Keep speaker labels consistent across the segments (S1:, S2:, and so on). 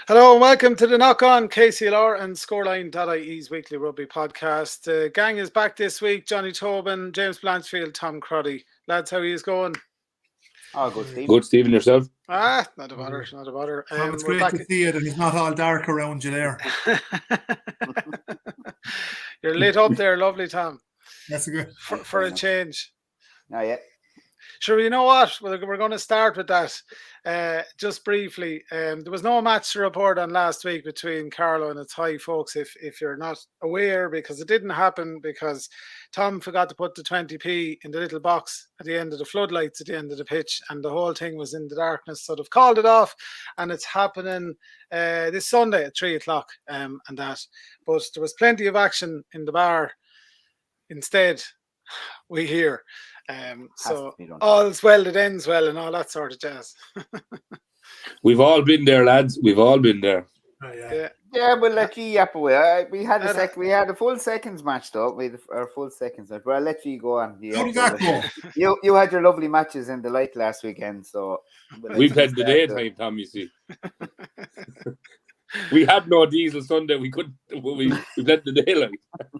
S1: Hello and welcome to the Knock On KCLR and Scoreline.ie's weekly rugby podcast. The gang is back this week. Johnny Tobin, James Blanchfield, Tom Crotty. Lads, how are you going?
S2: Oh, good, Stephen.
S3: Good, Stephen, yourself?
S1: Not a bother, not a bother.
S4: Tom, it's great to see you that it's not all dark around you there.
S1: You're lit up there, lovely, Tom.
S4: That's a good.
S1: For a change.
S2: Oh, yeah.
S1: Sure, you know what? We're going to start with that. Just briefly, there was no match to report on last week between Carlow and Athy, folks, if you're not aware, because it didn't happen because Tom forgot to put the 20p in the little box at the end of the floodlights at the end of the pitch, and the whole thing was in the darkness. So they've called it off, and it's happening this Sunday at 3 o'clock and that. But there was plenty of action in the bar instead, we hear. So all's well that ends well and all that sort of jazz.
S3: We've all been there, lads. We've all been there.
S4: Oh,
S2: Yeah, we'll let you yap away. We had a full seconds match though. We had our full seconds match. But I'll let you go on.
S4: How did that go?
S2: You had your lovely matches in the light last weekend, so
S3: we've had the daytime, Tom, you see. We had no diesel Sunday. We couldn't. We had the daylight.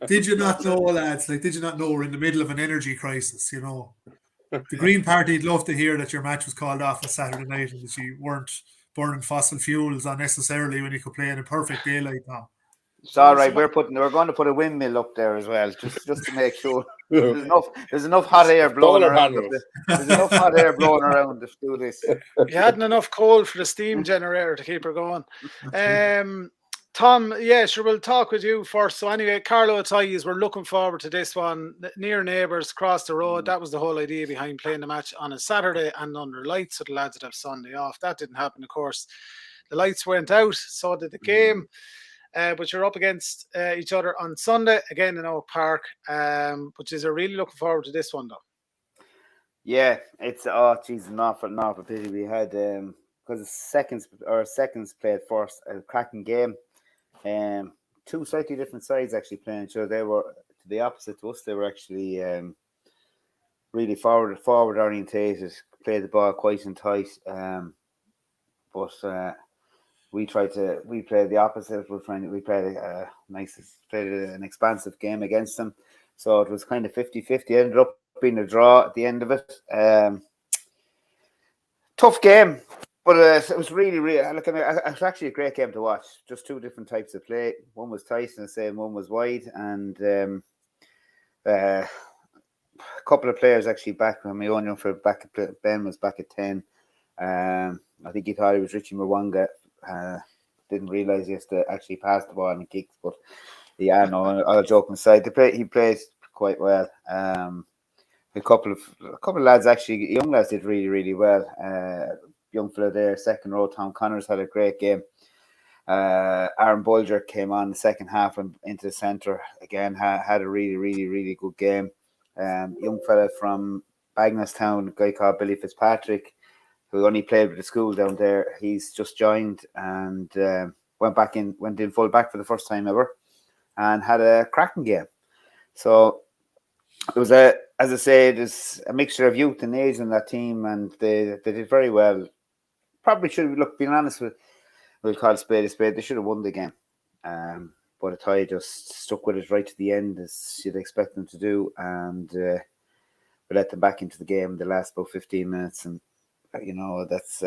S4: Did you not know, lads? Did you not know we're in the middle of an energy crisis? You know, the Green Party'd love to hear that your match was called off on Saturday night and that you weren't burning fossil fuels unnecessarily when you could play in a perfect daylight. Now
S2: it's all right. We're going to put a windmill up there as well, just to make sure there's enough hot air blowing around. There's enough hot air blowing around to do this.
S1: You hadn't enough coal for the steam generator to keep her going. Tom, yeah, sure, we'll talk with you first. So anyway, Carlow Athy, we're looking forward to this one. Near neighbours, across the road. That was the whole idea behind playing the match on a Saturday and under lights, so the lads would have Sunday off. That didn't happen, of course. The lights went out, so did the game. But you're up against each other on Sunday, again in Oak Park, which is really looking forward to this one, though.
S2: Yeah, it's, not for pity. We had, because seconds played first, a cracking game. Two slightly different sides actually playing. So they were to the opposite to us. They were actually really forward orientated, played the ball quite and tight. But we played the opposite. We played an expansive game against them. So it was kind of 50-50. Ended up being a draw at the end of it. Tough game. But it was really, it's actually a great game to watch. Just two different types of play. One was tight and the same one was wide. And a couple of players actually back. My own young friend Ben was back at 10. I think he thought it was Richie Mwanga. Didn't realise he has to actually pass the ball and kicks. But yeah, no, all joking aside, he plays quite well. A couple of lads actually, young lads did really, really well. Young fella there, second row, Tom Connors had a great game. Aaron Bulger came on the second half and into the centre again, had a really, really, really good game. Young fella from Bagnallstown, a guy called Billy Fitzpatrick, who only played with the school down there. He's just joined and went in full back for the first time ever and had a cracking game. So it was as I say, there's a mixture of youth and age in that team, and they did very well. Probably should have being honest we'll call it spade a spade. They should have won the game. But Athy just stuck with it right to the end, as you'd expect them to do, and we let them back into the game in the last about 15 minutes, and you know that's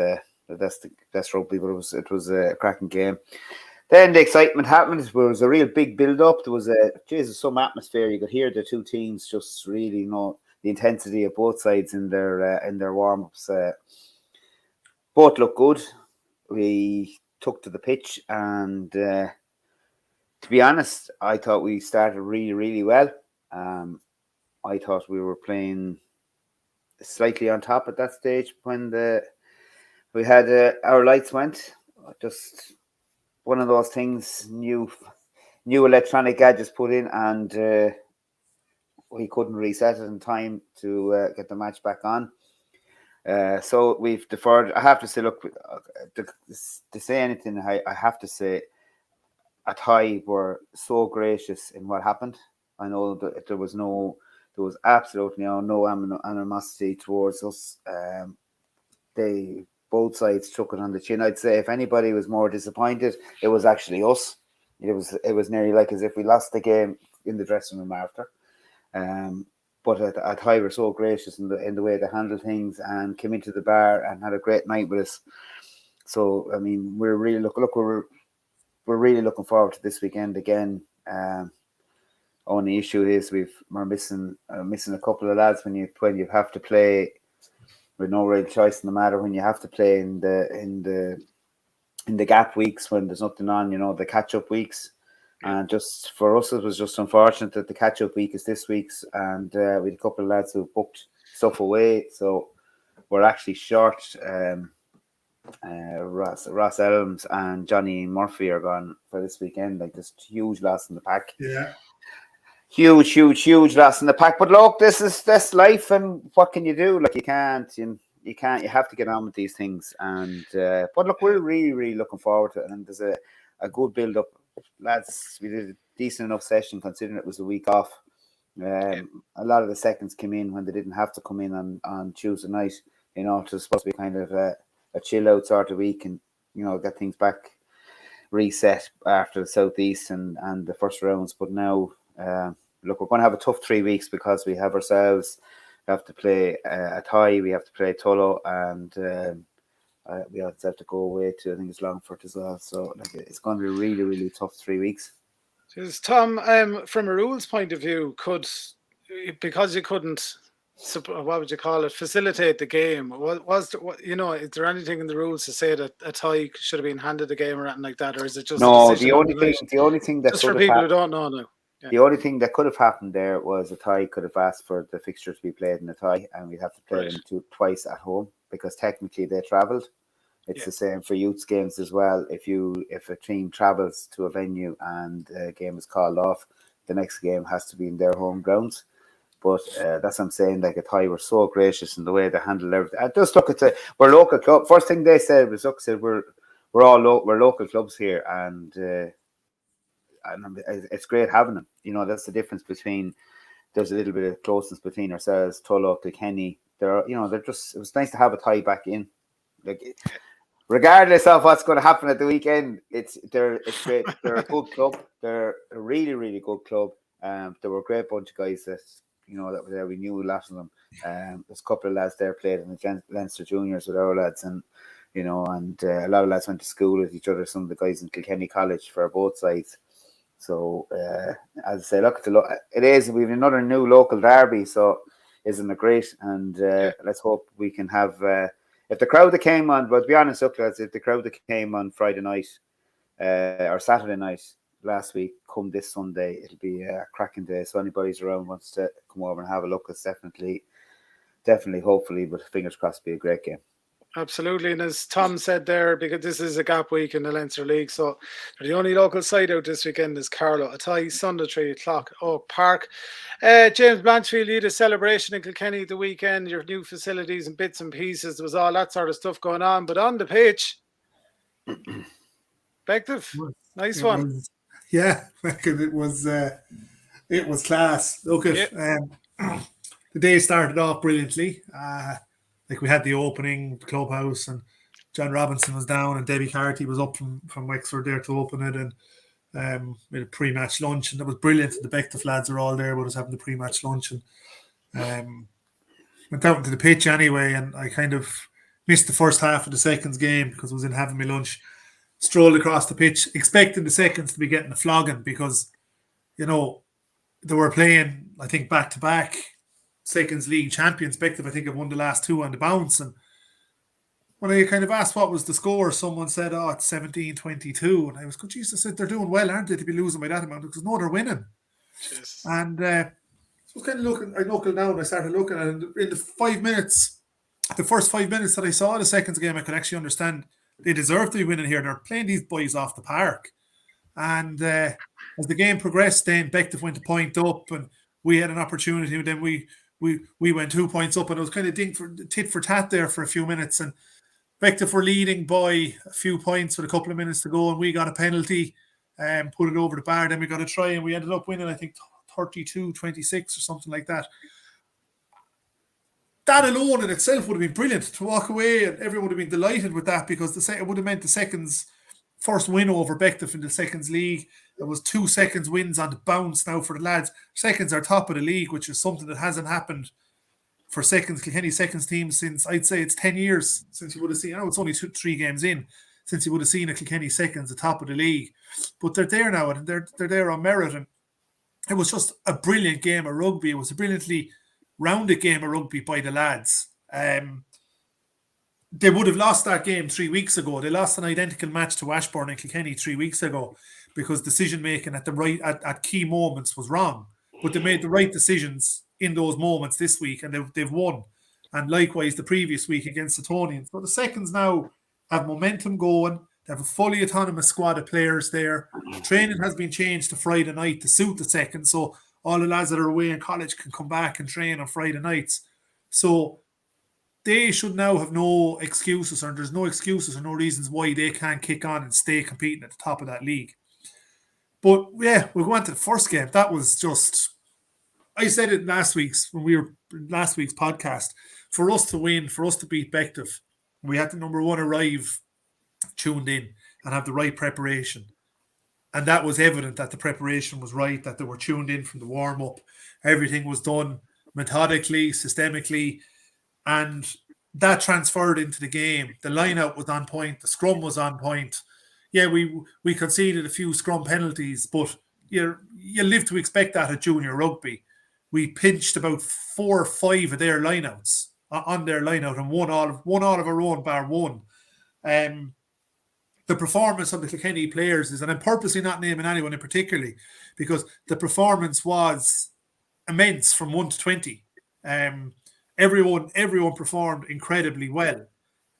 S2: rugby. But it was a cracking game. Then the excitement happened. There was a real big build-up. There was some atmosphere. You could hear the two teams just really, the intensity of both sides in their warm-ups. Both looked good. We took to the pitch, and to be honest, I thought we started really, really well. I thought we were playing slightly on top at that stage when we had our lights went. Just one of those things, new electronic gadgets put in, and we couldn't reset it in time to get the match back on. So we've deferred. I have to say, look, to say anything, I have to say, Athy were so gracious in what happened. I know that there was absolutely no animosity towards us. They both sides took it on the chin. I'd say if anybody was more disappointed, it was actually us. It was nearly like as if we lost the game in the dressing room after. But at High were so gracious in the way they handled things and came into the bar and had a great night with us. So I mean, we're really we're really looking forward to this weekend again. Only issue is we're missing a couple of lads when you have to play with no real choice, no matter when you have to play in the gap weeks when there's nothing on, the catch up weeks. And just for us, it was just unfortunate that the catch up week is this week's, and we had a couple of lads who booked stuff away, so we're actually short. Ross Elms and Johnny Murphy are gone for this weekend. Like, just huge loss in the pack.
S4: Yeah.
S2: Huge loss in the pack. But look, this life, and what can you do? Like, you have to get on with these things. And but look, we're really looking forward to it, and there's a good build up, lads. We did a decent enough session considering it was a week off. A lot of the seconds came in when they didn't have to come in on Tuesday night. It was supposed to be kind of a chill out sort of week, and get things back reset after the Southeast and the first rounds. But now, look, we're going to have a tough 3 weeks because we have to play Athy, we have to play Tullow, and we also have to go away to, I think it's Longford as well. So like, it's going to be really tough 3 weeks.
S1: Tom, from a rules point of view, because you couldn't, what would you call it, facilitate the game, is there anything in the rules to say that a tie should have been handed the game or anything like that, or is it just
S2: the only thing that
S1: just for people who don't know now? Yeah.
S2: The only thing that could have happened there was a tie could have asked for the fixture to be played in a tie, and we'd have to play them twice at home because technically they travelled. It's the same for youths games as well. If a team travels to a venue and a game is called off, the next game has to be in their home grounds. But that's what I'm saying. Like, a tie were so gracious in the way they handled everything. I just look at we're local club. First thing they said was, we're local clubs here, and it's great having them. That's the difference between. There's a little bit of closeness between ourselves, Tullow, Kilkenny. They're just. It was nice to have a tie back in. Like, regardless of what's going to happen at the weekend, they're great. They're a good club. They're a really good club. They were a great bunch of guys that that were there. We knew a lot of them. There's a couple of lads there played in the Leinster juniors with our lads, and a lot of lads went to school with each other. Some of the guys in Kilkenny College for both sides. So as I say, look, it is. We have another new local derby, so isn't it great? And let's hope we can have. If the crowd that came on, but to be honest, look, lads, if the crowd that came on Friday night or Saturday night last week come this Sunday, it'll be a cracking day. So anybody's around wants to come over and have a look, it's definitely, hopefully, but fingers crossed, be a great game.
S1: Absolutely, and as Tom said there, because this is a gap week in the Leinster League, so the only local side out this weekend is Carlow. Athy, Sunday 3 o'clock, Oak Park. James Blanchfield, you had a celebration in Kilkenny the weekend, your new facilities and bits and pieces. There was all that sort of stuff going on, but on the pitch, Bective, nice one.
S4: It was class. Look at the day started off brilliantly. Like, we had the opening, the clubhouse, and John Robinson was down, and Debbie Carty was up from Wexford there to open it, and we had a pre-match lunch, and it was brilliant. The Bective lads are all there with us having the pre-match lunch, and went out into the pitch anyway, and I kind of missed the first half of the seconds game because I was in having my lunch. Strolled across the pitch, expecting the seconds to be getting a flogging because, they were playing, I think, back-to-back Seconds League champions. Bective, I think, have won the last two on the bounce. And when I kind of asked what was the score, someone said, it's 17-22. And I was, Jesus, I said, they're doing well, aren't they, to be losing by that amount? Because, no, they're winning. Jesus. And so I was kind of looking, I knuckled down, I started looking, and in the first 5 minutes that I saw the Seconds game, I could actually understand they deserve to be winning here. They're playing these boys off the park. And as the game progressed, then Bective went a point up, and we had an opportunity, and then we went 2 points up, and it was kind of tit for tat there for a few minutes, and Bective were leading by a few points with a couple of minutes to go, and we got a penalty and put it over the bar. Then we got a try, and we ended up winning, I think, 32-26 or something like that. that alone in itself would have been brilliant to walk away, and everyone would have been delighted with that, because it would have meant the seconds first win over Bective in the seconds league. There was 2 seconds wins on the bounce now for the lads. Seconds are top of the league, which is something that hasn't happened for Kilkenny seconds teams since, I'd say it's 10 years since you would have seen. I know it's only 3 games in since you would have seen a Kilkenny seconds at the top of the league, but they're there now, and they're there on merit. And it was just a brilliant game of rugby. It was a brilliantly rounded game of rugby by the lads. They would have lost that game 3 weeks ago. They lost an identical match to Ashbourne and Kilkenny 3 weeks ago because decision making at key moments was wrong. But they made the right decisions in those moments this week, and they've won. And likewise the previous week against the Tonians. But the seconds now have momentum going. They have a fully autonomous squad of players there. Training has been changed to Friday night to suit the seconds, so all the lads that are away in college can come back and train on Friday nights. So they should now have no excuses, or there's no excuses or no reasons why they can't kick on and stay competing at the top of that league. But yeah, we'll go on to the first game. That was just, I said it last week's podcast, for us to win, for us to beat Bective, we had the number 1 arrive tuned in and have the right preparation. And that was evident that the preparation was right, that they were tuned in from the warm-up. Everything was done methodically, systemically, and that transferred into the game. The line-out was on point. The scrum was on point. Yeah, we conceded a few scrum penalties, but you live to expect that at junior rugby. We pinched about 4 or 5 of their line-outs on their line-out, and won all of our own bar one. The performance of the Kilkenny players is, and I'm purposely not naming anyone in particularly, because the performance was immense from 1 to 20. Everyone performed incredibly well.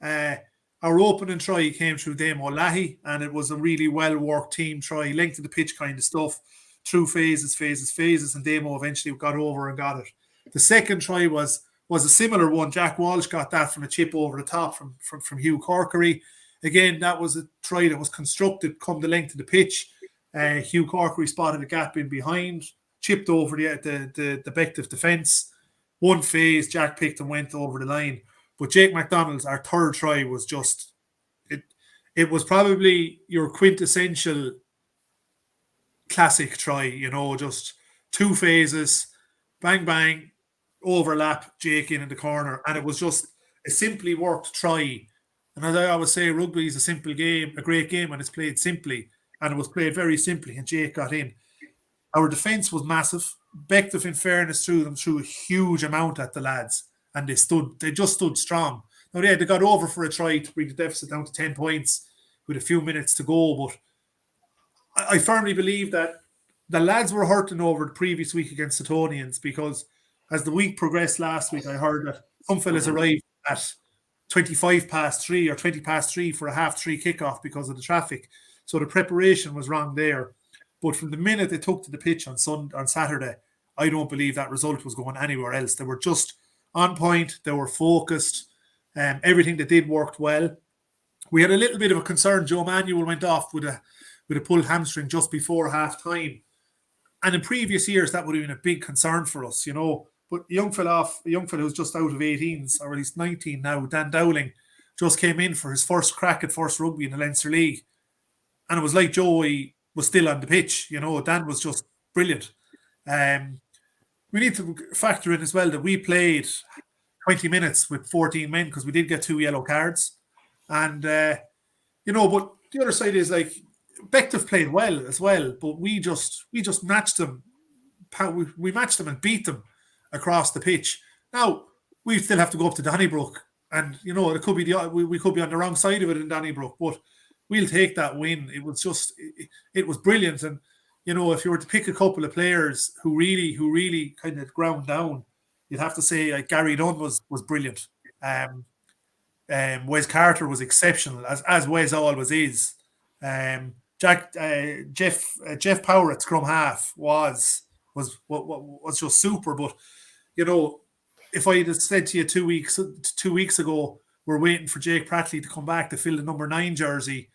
S4: Our opening try came through Damo Lahi, and it was a really well-worked team try, length of the pitch kind of stuff, through phases, and Damo eventually got over and got it. The second try was a similar one. Jack Walsh got that from a chip over the top from Hugh Corkery. Again, that was a try that was constructed come the length of the pitch. Hugh Corkery spotted a gap in behind, chipped over the Bective defence. One phase, Jack picked and went over the line. But Jake McDonald's, our third try, was just, it was probably your quintessential classic try, just 2 phases, bang, bang, overlap, Jake in the corner. And it was just a simply worked try. And as I always say, rugby is a simple game, a great game, and it's played simply. And it was played very simply, and Jake got in. Our defence was massive. Bective, in fairness, threw a huge amount at the lads, and they just stood strong. Now, they got over for a try to bring the deficit down to 10 points with a few minutes to go, but I firmly believe that the lads were hurting over the previous week against the Tonians, because as the week progressed last week, I heard that some fellas arrived at 25 past 3 or 20 past 3 for a 3:30 kickoff because of the traffic. So the preparation was wrong there. But from the minute they took to the pitch on Saturday, I don't believe that result was going anywhere else. They were just on point. They were focused. Everything they did worked well. We had a little bit of a concern. Joe Manuel went off with a pulled hamstring just before half time. And in previous years, that would have been a big concern for us, But a young fella who's just out of 18s, or at least 19 now, Dan Dowling, just came in for his first crack at first rugby in the Leinster League. And it was like Joey was still on the pitch. Dan was just brilliant. We need to factor in as well that we played 20 minutes with 14 men because we did get 2 yellow cards. And, but the other side is like, Bective played well as well, but we just matched them. We matched them and beat them across the pitch. Now, we still have to go up to Donnybrook, and, it could be we could be on the wrong side of it in Donnybrook, but we'll take that win. It was just, it was brilliant. And, if you were to pick a couple of players who really kind of ground down, you'd have to say Gary Dunn was brilliant. Wes Carter was exceptional, as Wes always is. Jeff Power at scrum half was just super. But if I had said to you 2 weeks ago, we're waiting for Jake Prattley to come back to fill the number 9 jersey,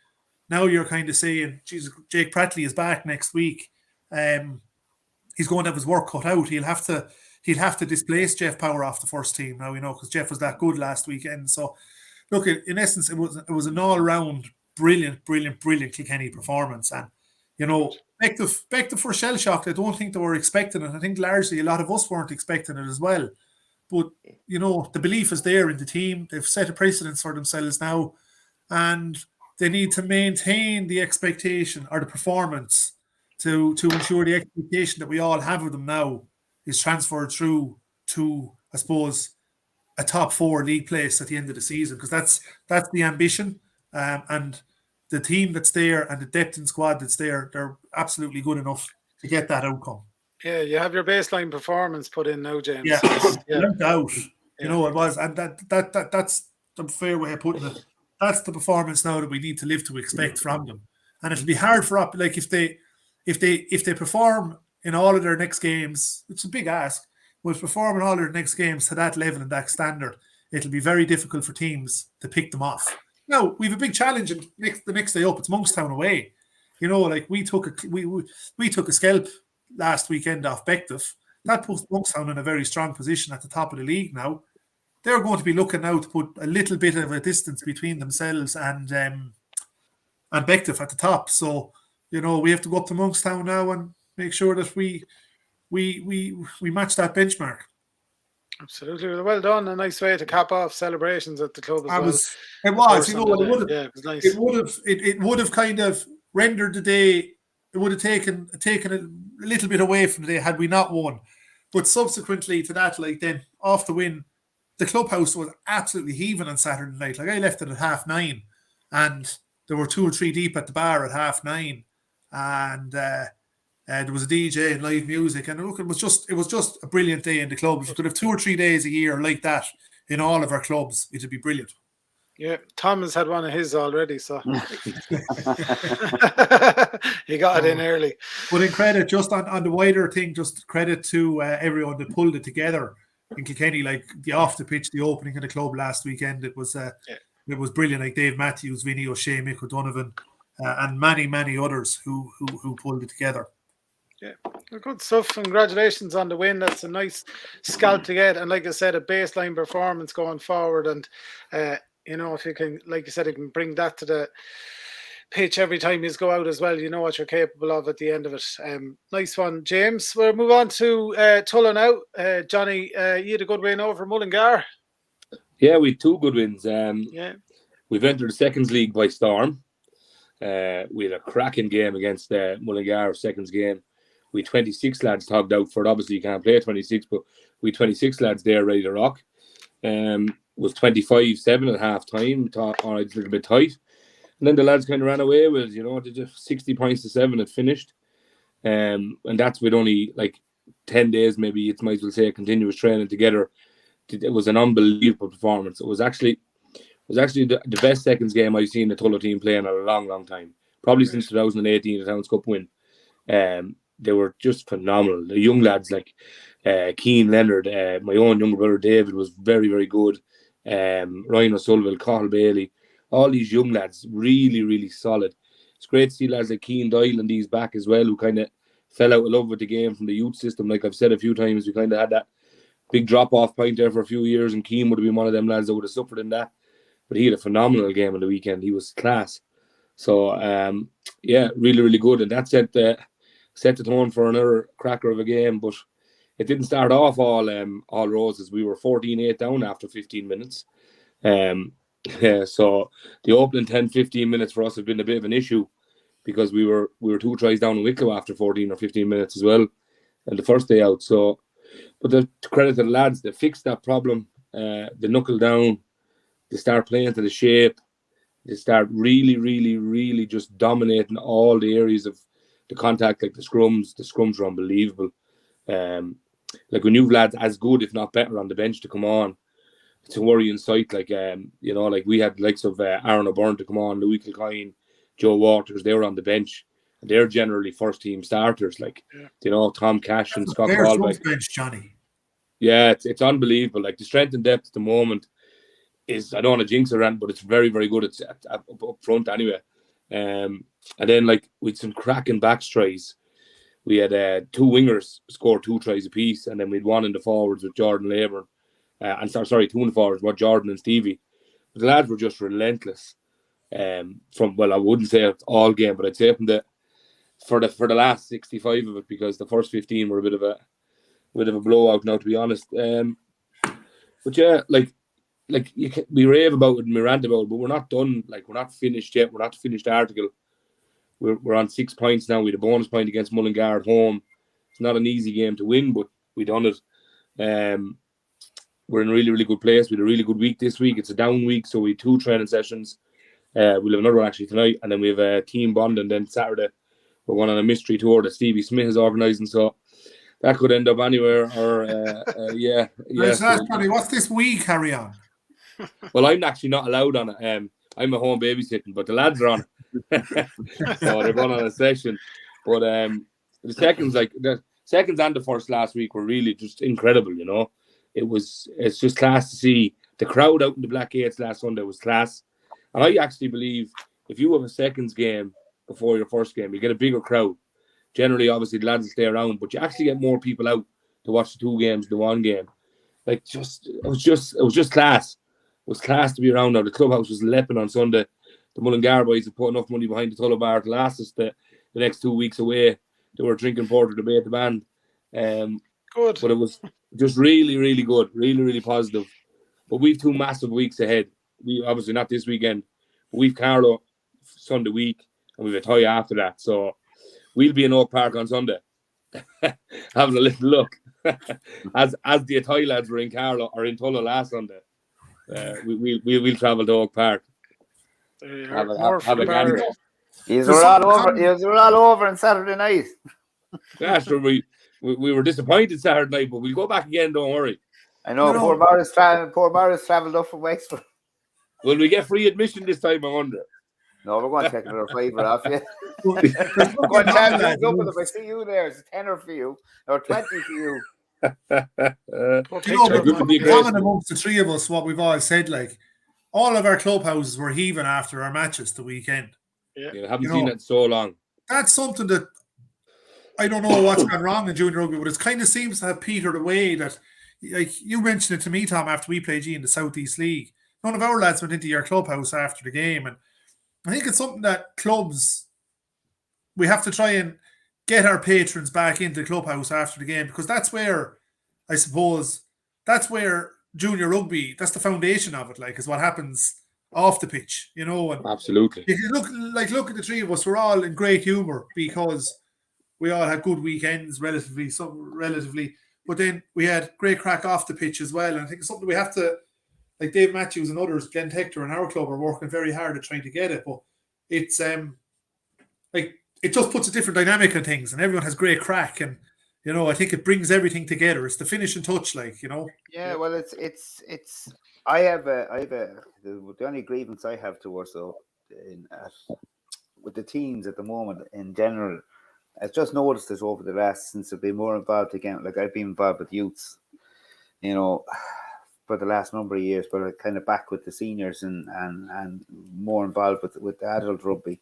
S4: now you're kind of saying, Jesus, Jake Prattley is back next week. He's going to have his work cut out. He'll have he'll have to displace Jeff Power off the first team now, because Jeff was that good last weekend. So, look, in essence, it was an all-round brilliant Kilkenny performance. And, Bective were shell-shocked. I don't think they were expecting it. I think largely a lot of us weren't expecting it as well. But, the belief is there in the team. They've set a precedence for themselves now. And they need to maintain the expectation or the performance to ensure the expectation that we all have of them now is transferred through to, I suppose, a top 4 league place at the end of the season, because that's the ambition. And the team that's there and the depth in squad that's there, they're absolutely good enough to get that outcome.
S1: Yeah, you have your baseline performance put in now, James.
S4: Yeah, no doubt. It was, and that's the fair way of putting it. That's the performance now that we need to live to expect from them. And it'll be hard for if they perform in all of their next games, it's a big ask, but perform in all of their next games to that level and that standard, it'll be very difficult for teams to pick them off. Now, we have a big challenge the next day up. It's Monkstown away. We took a scalp last weekend off Bective. That puts Monkstown in a very strong position at the top of the league now. They're going to be looking now to put a little bit of a distance between themselves and Bective at the top. So, we have to go up to Monkstown now and make sure that we match that benchmark.
S1: Absolutely. Well done. A nice way to cap off celebrations at the club as well.
S4: It was. It was nice. It would have kind of rendered the day. It would have taken a little bit away from the day had we not won. But subsequently to that, then off the win, the clubhouse was absolutely heaving on Saturday night. I left it at 9:30, and there were 2 or 3 deep at the bar at 9:30, and there was a DJ and live music. And look, it was just a brilliant day in the club. If we could have 2 or 3 days a year like that in all of our clubs, it'd be brilliant.
S1: Yeah, Tom has had one of his already, so he got it in early.
S4: But in credit, just on the wider thing, just credit to everyone that pulled it together in Kilkenny, like the off the pitch, the opening of the club last weekend. It was brilliant. Like Dave Matthews, Vinny O'Shea, Mick O'Donovan, and many others who pulled it together.
S1: Yeah, good stuff. Congratulations on the win. That's a nice scalp to get, and like I said, a baseline performance going forward. And if you can, like you said, you can bring that to the pitch every time you go out as well. You know what you're capable of at the end of it. Nice one, James. We'll move on to Tullow now. Johnny, you had a good win over Mullingar.
S3: Yeah, we had 2 good wins. We've entered the Seconds League by storm. We had a cracking game against Mullingar, Seconds game. We had 26 lads togged out for it. Obviously, you can't play 26, but we had 26 lads there ready to rock. Was 25-7 at half time. All right, it's a little bit tight. And then the lads kind of ran away with, they just 60 points to 7 it finished. And that's with only 10 days, maybe you might as well say, continuous training together. It was an unbelievable performance. It was actually the best seconds game I've seen the Tullow team play in a long time. Probably since 2018, the Towns Cup win. They were just phenomenal. The young lads like Keane Leonard, my own younger brother David was very good. Ryan O'Sullivan, Cathal Bailey, all these young lads, really solid. It's great to see lads like Keane Doyle and these back as well, who kind of fell out of love with the game from the youth system. Like I've said a few times, we kind of had that big drop-off point there for a few years, and Keane would have been one of them lads that would have suffered in that. But he had a phenomenal game on the weekend. He was class. So, really good. And that set the tone for another cracker of a game. But it didn't start off all roses. We were 14-8 down after 15 minutes. So the opening 10-15 minutes for us have been a bit of an issue, because we were 2 tries down in Wicklow after 14 or 15 minutes as well, and the first day out. So, but to credit to the lads, they fixed that problem. They knuckle down. They start playing to the shape. They start really just dominating all the areas of the contact, like the scrums. The scrums are unbelievable. Like when you've lads as good, if not better, on the bench to come on, it's a worrying sight. Like like we had likes of Aaron O'Byrne to come on, Louis Kilcoyne, Joe Waters. They were on the bench, and they're generally first team starters. Like Tom Cash and Scott Caldwell.
S4: Bench, Johnny.
S3: Yeah, it's unbelievable. Like the strength and depth at the moment is, I don't want to jinx around, but it's very good. It's up front anyway. And then with some cracking back strays. we had 2 wingers score 2 tries apiece, and then we had 1 in the forwards with Jordan Labour. And 2 in the forwards, with Jordan and Stevie. But the lads were just relentless. I wouldn't say all game, but I'd say for the last 65 of it, because the first 15 were a bit of a blowout now, to be honest. But yeah, we rave about it and we rant about it, but we're not done. We're not finished yet. We're not the finished article. We're on 6 points now. We had a bonus point against Mullingar at home. It's not an easy game to win, but we done it. We're in a really, really good place. We had a really good week this week. It's a down week, so we had 2 training sessions. We'll have another one actually tonight, and then we have a team bond, and then Saturday we're going on a mystery tour that Stevie Smith is organising. So that could end up anywhere. Or yeah.
S4: Johnny, what's this week? Carry on.
S3: Well, I'm actually not allowed on it. I'm at home babysitting, but the lads are on it. So they're going on a session. But the seconds and the first last week were really just incredible, you know. It's just class to see. The crowd out in the Black Eights last Sunday was class. And I actually believe if you have a seconds game before your first game, you get a bigger crowd. Generally, obviously, the lads will stay around, but you actually get more people out to watch the 2 games, the 1 game. It was just class. It was class to be around now. The clubhouse was lepping on Sunday. The Mullingar boys have put enough money behind the Tullow bar to last us the next 2 weeks away. They were drinking porter to debate the band.
S1: Good.
S3: But it was just really, really good. Really, really positive. But we've 2 massive weeks ahead. We obviously not this weekend, but we've Carlow Sunday week, and we've a tie after that. So we'll be in Oak Park on Sunday, having a little look. as the Athy lads were in Carlow or in Tullow last Sunday, we'll travel to Oak Park. Have a gander.
S2: These were all over on Saturday night.
S3: Yeah, sure. We were disappointed Saturday night, but we'll go back again. Don't worry.
S2: I know. Poor Morris travelled up from Wexford.
S3: Will we get free admission this time? I wonder.
S2: No, we're going to take another $5 off you. Go on, Chad, if I see you there, it's a tenner for you or 20 for you.
S4: Common amongst the 3 of us, what we've always said, all of our clubhouses were heaving after our matches the weekend.
S3: Yeah, I haven't seen that in so long.
S4: That's something that I don't know what's gone wrong in junior rugby, but it kind of seems to have petered away. That, you mentioned it to me, Tom, after we played in the Southeast League. None of our lads went into your clubhouse after the game, and I think it's something that clubs, we have to try and get our patrons back into the clubhouse after the game, because that's where, I suppose, that's where junior rugby, that's the foundation of it, is what happens off the pitch, you know. And
S3: absolutely.
S4: If you look at the 3 of us, we're all in great humour because we all had good weekends, relatively, but then we had great crack off the pitch as well. And I think it's something we have to, Dave Matthews and others, Glenn Hector and our club are working very hard at trying to get it. But it's it just puts a different dynamic on things, and everyone has great crack, and you know, I think it brings everything together. It's the finishing touch, you know.
S2: Yeah, well, it's. I have the only grievance I have towards with the teams at the moment in general. I've just noticed this over the last, since I've been more involved again. I've been involved with youths, you know, for the last number of years, but I'm kind of back with the seniors and more involved with the adult rugby.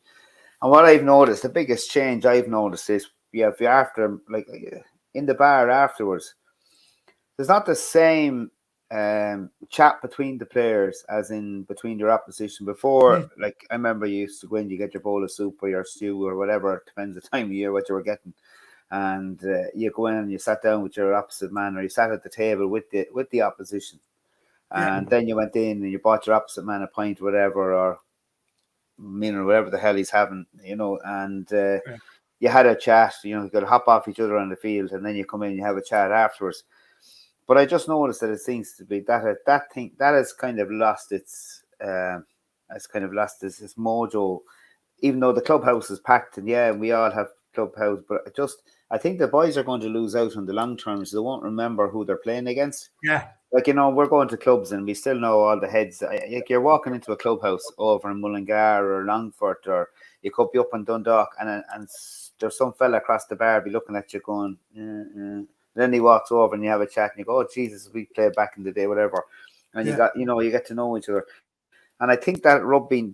S2: And what I've noticed, the biggest change I've noticed is, if you're after, in the bar afterwards, there's not the same chat between the players as in between your opposition. Before, I remember you used to go in, you get your bowl of soup or your stew or whatever, it depends the time of year what you were getting, and you go in and you sat down with your opposite man, or you sat at the table with the opposition, and then you went in and you bought your opposite man a pint, whatever, or whatever the hell he's having, you know, and you had a chat, you know, you got to hop off each other on the field, and then you come in and you have a chat afterwards. But I just noticed that it seems to be that thing that has kind of lost its mojo, even though the clubhouse is packed, and we all have clubhouse, but I think the boys are going to lose out on the long term, so they won't remember who they're playing against.
S4: Yeah.
S2: You know, we're going to clubs and we still know all the heads. You're walking into a clubhouse over in Mullingar or Longford, or you could be up in Dundalk, and there's some fella across the bar be looking at you going, Then he walks over and you have a chat and you go, oh, Jesus, we played back in the day, whatever. And you get to know each other. And I think that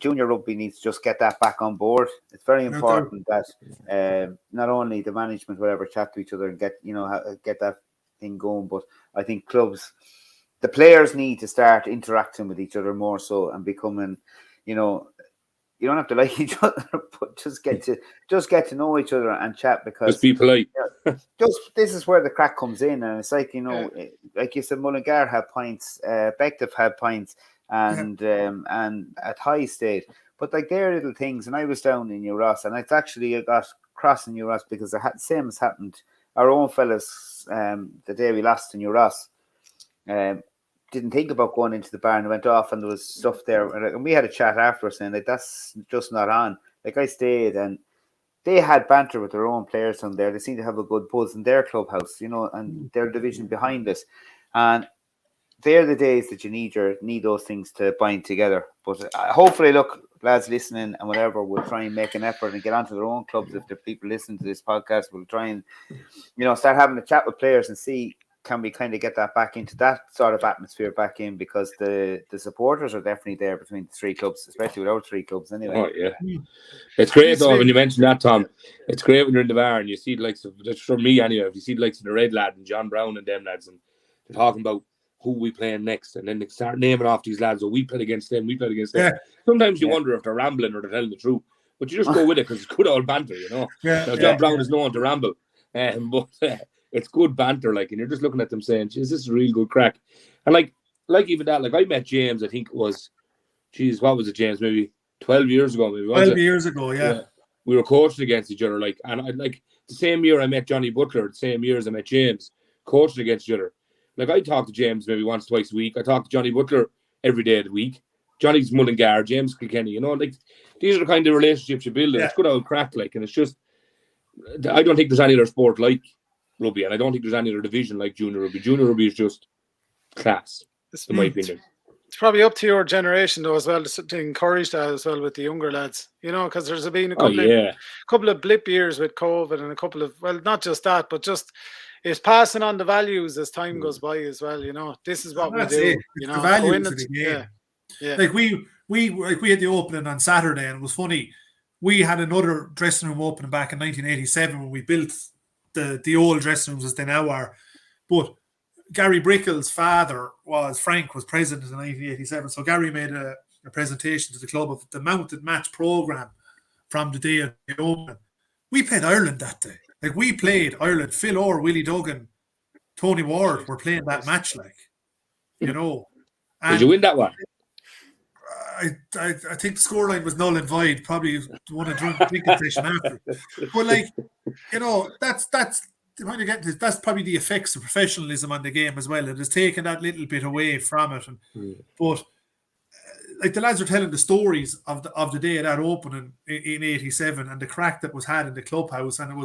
S2: junior rugby needs to just get that back on board. It's very important that not only the management, whatever, chat to each other and get that thing going, but I think clubs, the players need to start interacting with each other more so and becoming, you don't have to like each other, but just get to know each other and chat, because
S3: just be polite.
S2: This is where the crack comes in, and it's like like you said, Mullingar had points, Bective had points, and at High State, but like they're little things. And I was down in New Ross, and it's actually I got cross in New Ross because the same has happened. Our own fellas, the day we lost to New Ross, didn't think about going into the bar and went off, and there was stuff there, and we had a chat afterwards saying like that's just not on. Like I stayed, and they had banter with their own players down there. They seem to have a good buzz in their clubhouse, and their division behind us, and they're the days that you need those things to bind together. But hopefully, look, lads listening and whatever, will try and make an effort and get onto their own clubs. If the people listening to this podcast, will try and start having a chat with players and see, can we kind of get that back into that sort of atmosphere back in, because the supporters are definitely there between the three clubs, especially with our three clubs anyway.
S3: Oh yeah, it's great though when you mention that, Tom. It's great when you're in the bar and you see the likes of, that's for me anyway, if you see the likes of the Red Lad and John Brown and them lads, and they're talking about who we playing next, and then they start naming off these lads, we played against them. Sometimes you wonder if they're rambling or they're telling the truth, but you just go with it because it's good old banter, Now, John Brown is known to ramble, but it's good banter, like, and you're just looking at them saying, "Geez, this is a real good crack." And like even that, like I met James, I think it was, what was it, James? Maybe 12 years ago, maybe.
S4: 12 years ago, yeah.
S3: We were coaching against each other, like, and the same year I met Johnny Butler, the same year as I met James, coaching against each other. Like, I talk to James maybe once, twice a week. I talk to Johnny Butler every day of the week. Johnny's Mullingar, James Kilkenny, like, these are the kind of relationships you build. And it's good old crack, like, and it's just, I don't think there's any other sport like rugby, and I don't think there's any other division like junior rugby. Junior rugby is just class, in my opinion.
S1: It's probably up to your generation though as well to encourage that as well with the younger lads, because there's been a couple of blip years with COVID, and a couple of, well, not just that, but just it's passing on the values as time goes by as well. This is what we do.
S4: The values of the game. Yeah. Like we had the opening on Saturday, and it was funny. We had another dressing room opening back in 1987 when we built the old dressing rooms as they now are. But Gary Brickell's father Frank was president in 1987. So Gary made a presentation to the club of the mounted match programme from the day of the opening. We played Ireland that day. Like, we played Ireland. Phil Orr, Willie Duggan, Tony Ward were playing that match, like, And
S3: did you win that one?
S4: I think the scoreline was null and void. Probably won a drinking session after. But like, that's when you get to, that's probably the effects of professionalism on the game as well. It has taken that little bit away from it. But like, the lads are telling the stories of the day of that opening in 87 and the crack that was had in the clubhouse, and it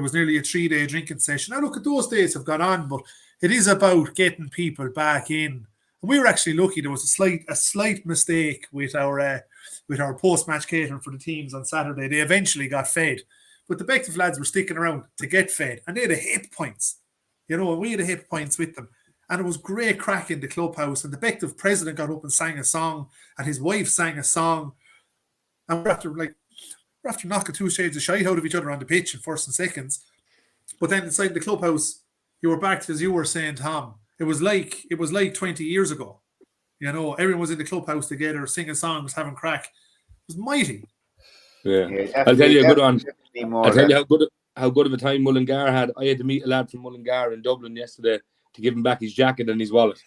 S4: was nearly a 3-day drinking session. Now look, at those days have gone on, but it is about getting people back in. And we were actually lucky. There was a slight mistake with our post-match catering for the teams on Saturday. They eventually got fed, but the Bective lads were sticking around to get fed, and they had a hit points. We had a hit points with them. And it was great crack in the clubhouse. And the Bective president got up and sang a song, and his wife sang a song. And we're after knocking 2 shades of shite out of each other on the pitch in first and seconds. But then inside the clubhouse, you were back to, as you were saying, Tom. It was like 20 years ago. Everyone was in the clubhouse together, singing songs, having crack. It was mighty.
S3: Yeah. I'll tell you a good one. I'll tell you how good of a time Mullingar had. I had to meet a lad from Mullingar in Dublin yesterday to give him back his jacket and his wallet.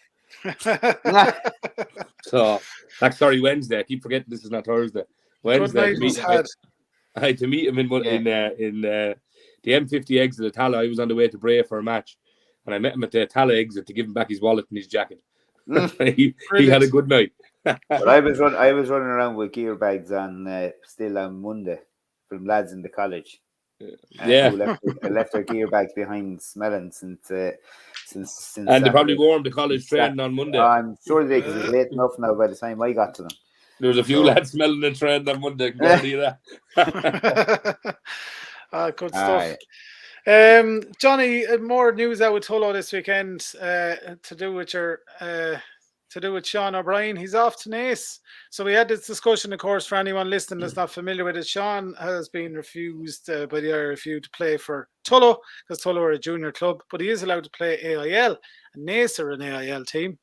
S3: So, Wednesday. I keep forgetting this is not Thursday. Wednesday. I had to meet him in the M50 exit at Tullow. I was on the way to Bray for a match, and I met him at the Tullow exit to give him back his wallet and his jacket. He had a good night.
S2: But I was running around with gear bags still on Monday from lads in the college.
S3: Who
S2: left their gear bags behind smelling since and
S3: Saturday. They probably wore them to college training on Monday.
S2: I'm sure they, because it's late enough now by the time I got to them.
S3: There was a few lads smelling the trend on Monday. Can guarantee
S1: that. Good stuff. Johnny, more news out with Tullow this weekend to do with your to do with Sean O'Brien. He's off to Naas. So we had this discussion, of course, for anyone listening that's not familiar with it. Sean has been refused by the IRFU to play for Tullow, because Tullow are a junior club, but he is allowed to play AIL, and Naas are an AIL team.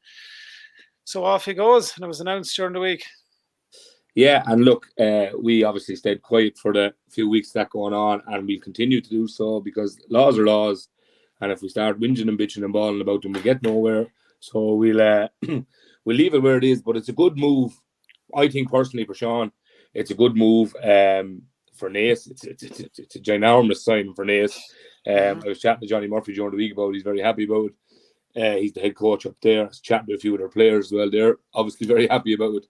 S1: So off he goes, and it was announced during the week.
S3: Yeah, and look, we obviously stayed quiet for the few weeks that going on, and we'll continue to do so, because laws are laws, and if we start whinging and bitching and bawling about them, we get nowhere. So we'll leave it where it is. But it's a good move, I think personally, for Sean. It's a good move for Naas. It's a ginormous sign for Naas. I was chatting to Johnny Murphy during the week about it. He's very happy about it. He's the head coach up there. I was chatting to a few of their players as well. They're obviously very happy about it.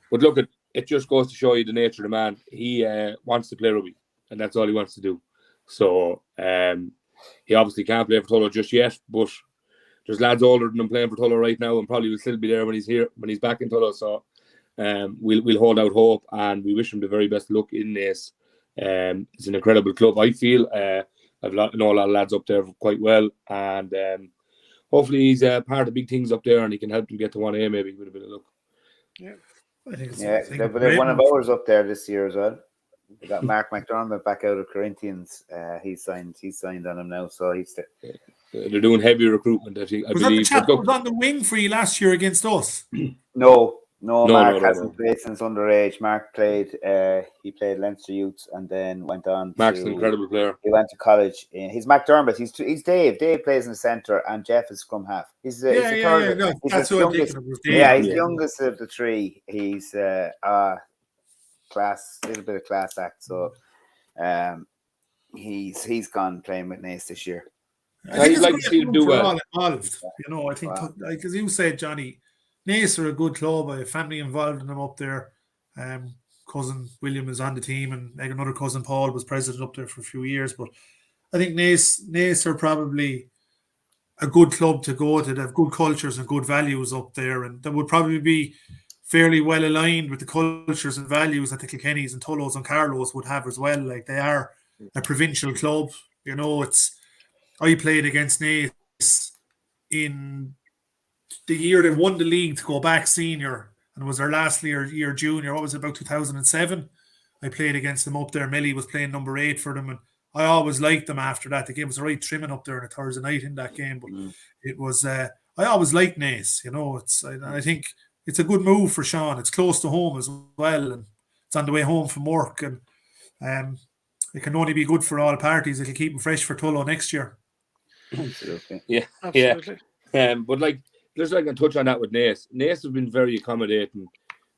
S3: But look, it just goes to show you the nature of the man. He wants to play rugby, and that's all he wants to do. So he obviously can't play for Tullow just yet, but there's lads older than him playing for Tullow right now, and probably will still be there when he's back in Tullow. So we'll hold out hope, and we wish him the very best luck in Naas. It's an incredible club, I feel. I know a lot of lads up there quite well, and hopefully he's part of big things up there, and he can help them get to 1A maybe with a bit of luck.
S1: Yeah.
S2: They've one of ours up there this year as well. They got Mark McDermott back out of Corinthians. He's signed on him now, so he's
S3: they're doing heavy recruitment. I believe.
S4: That the chap who was on the wing for you last year against us?
S2: No, Mark hasn't played since underage. Mark played. He played Leinster youth and then went on.
S3: Mark's an incredible player.
S2: He went to college. He's McDermott. He's Dave. Dave plays in the centre, and Jeff is scrum half. He's the third.
S4: No, that's who I'm thinking of.
S2: He's the youngest of the three. He's class, little bit of class act. So, he's gone playing with Naas this year.
S4: I'd like to see him do well. Involved, I think, like as you said, Johnny, Naas are a good club. I have family involved in them up there. Cousin William is on the team, and another cousin Paul was president up there for a few years. But I think Naas are probably a good club to go to. They have good cultures and good values up there, and they would probably be fairly well aligned with the cultures and values that the Kilkennys and Tullows and Carlows would have as well. Like, they are a provincial club. I played against Naas in the year they won the league to go back senior, and it was their last year junior. What was it, about 2007? I played against them up there. Millie was playing number 8 for them, and I always liked them after that. They gave us a right trimming up there on a Thursday night in that game, but it was I always liked Naas. I think it's a good move for Sean. It's close to home as well, and it's on the way home from work, and it can only be good for all parties. It can keep him fresh for Tullow next year.
S2: Absolutely.
S3: Yeah.
S1: Absolutely.
S3: But just like I touch on that with Naas. Naas have been very accommodating.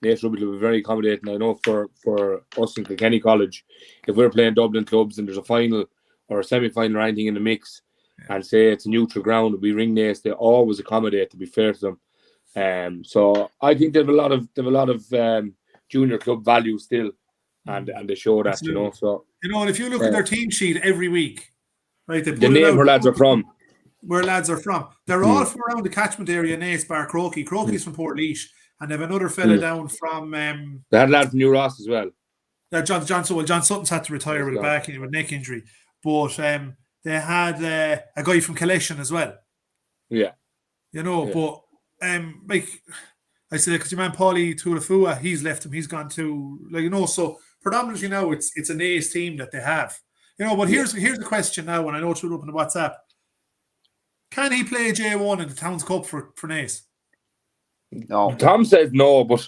S3: Naas Rugby Club have been very accommodating. I know for us in Kilkenny College, if we're playing Dublin clubs and there's a final or a semi-final or anything in the mix, and say it's a neutral ground, we ring Naas, they always accommodate, to be fair to them. So I think they have a lot of junior club value still, and they show that.
S4: Absolutely.
S3: So
S4: and if you look at their team sheet every week, right, they put
S3: the name where lads are from. They're all from around
S4: the catchment area. Naas bar Croaky. Croaky's from Portlaoise, and they have another fella down from.
S3: They had a lad from New Ross as well.
S4: John Sutton's had to retire with a neck injury, but they had a guy from Collection as well.
S3: Yeah,
S4: but like I said, because your man Paulie Tulafua, he's left him. He's gone to So predominantly now it's a Naas team that they have. But here's the question now, and I know it's up in the WhatsApp. Can he play J1 in the Towns Cup for Naas?
S2: No.
S3: Tom says no, but